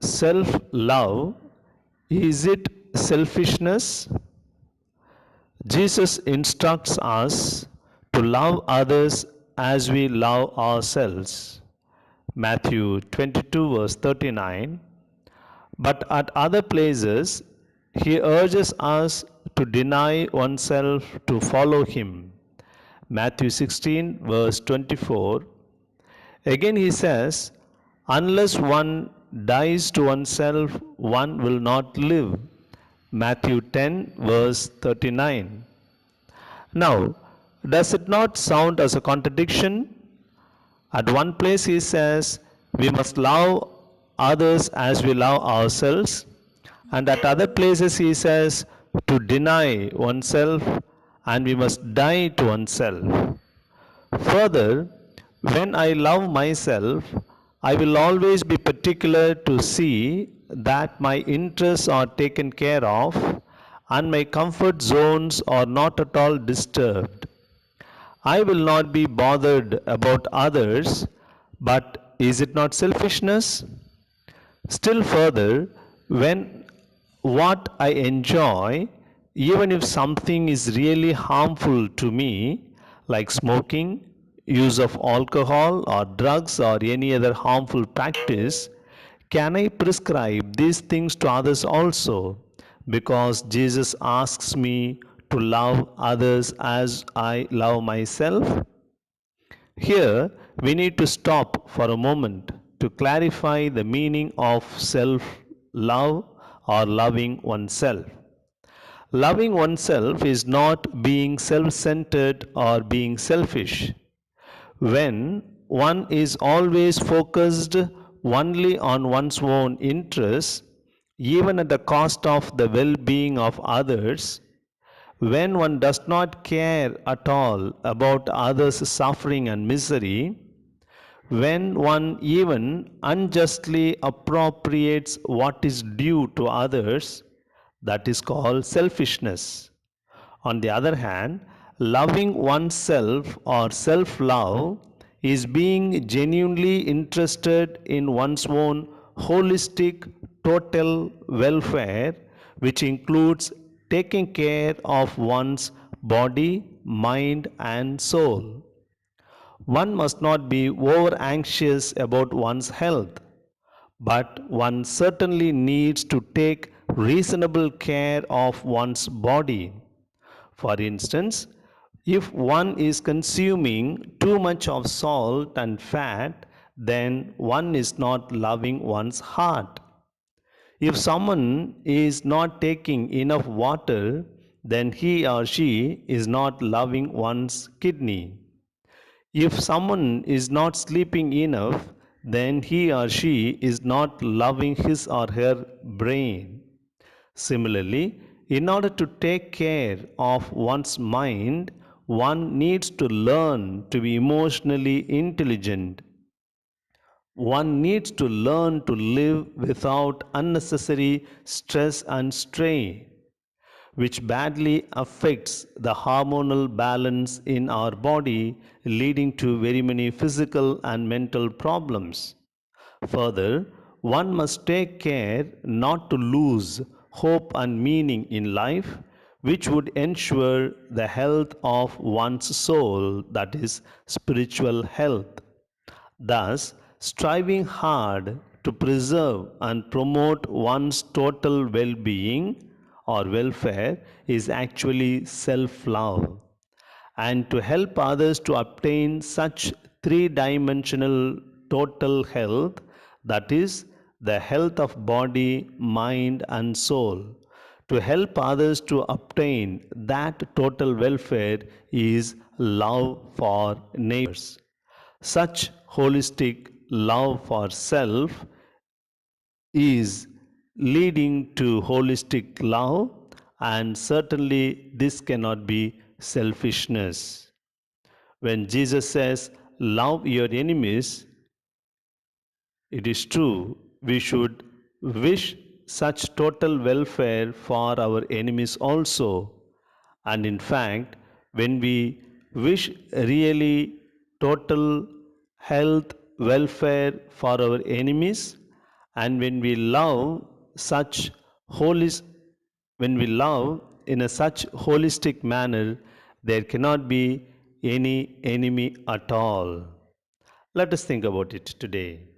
self love, is it selfishness? Jesus instructs us to love others as we love ourselves. Matthew 22, verse 39. But at other places, he urges us to deny oneself to follow him. Matthew 16, verse 24. Again, he says, unless one dies to oneself, one will not live. Matthew 10, verse 39. Now, does it not sound as a contradiction? At one place he says, we must love others as we love ourselves, and at other places he says, to deny oneself and we must die to oneself. Further, when I love myself, I will always be particular to see that my interests are taken care of and my comfort zones are not at all disturbed. I will not be bothered about others, but is it not selfishness? Still further, when what I enjoy, even if something is really harmful to me, like smoking, use of alcohol or drugs or any other harmful practice, can I prescribe these things to others also? Because Jesus asks me to love others as I love myself. Here, we need to stop for a moment to clarify the meaning of self love or loving oneself. Loving oneself is not being self centered or being selfish. When one is always focused only on one's own interests, even at the cost of the well being of others, when one does not care at all about others' suffering and misery, when one even unjustly appropriates what is due to others, that is called selfishness. On the other hand, loving oneself or self love is being genuinely interested in one's own holistic, total welfare, which includes taking care of one's body, mind, and soul. One must not be over anxious about one's health, but one certainly needs to take reasonable care of one's body. For instance, if one is consuming too much of salt and fat, then one is not loving one's heart. If someone is not taking enough water, then he or she is not loving one's kidney. If someone is not sleeping enough, then he or she is not loving his or her brain. Similarly, in order to take care of one's mind, one needs to learn to be emotionally intelligent. One needs to learn to live without unnecessary stress and strain, which badly affects the hormonal balance in our body, leading to very many physical and mental problems. Further, one must take care not to lose hope and meaning in life, which would ensure the health of one's soul, that is, spiritual health. Thus, striving hard to preserve and promote one's total well being or welfare is actually self love. And to help others to obtain such three dimensional total health, that is, the health of body, mind, and soul. To help others to obtain that total welfare is love for neighbors. Such holistic love for self is leading to holistic love, and certainly this cannot be selfishness. When Jesus says, love your enemies, it is true, we should wish such total welfare for our enemies also. And in fact, when we wish really total health, welfare for our enemies, And when we love such holy, when we love in a such holistic manner, there cannot be any enemy at all. Let us think about it today.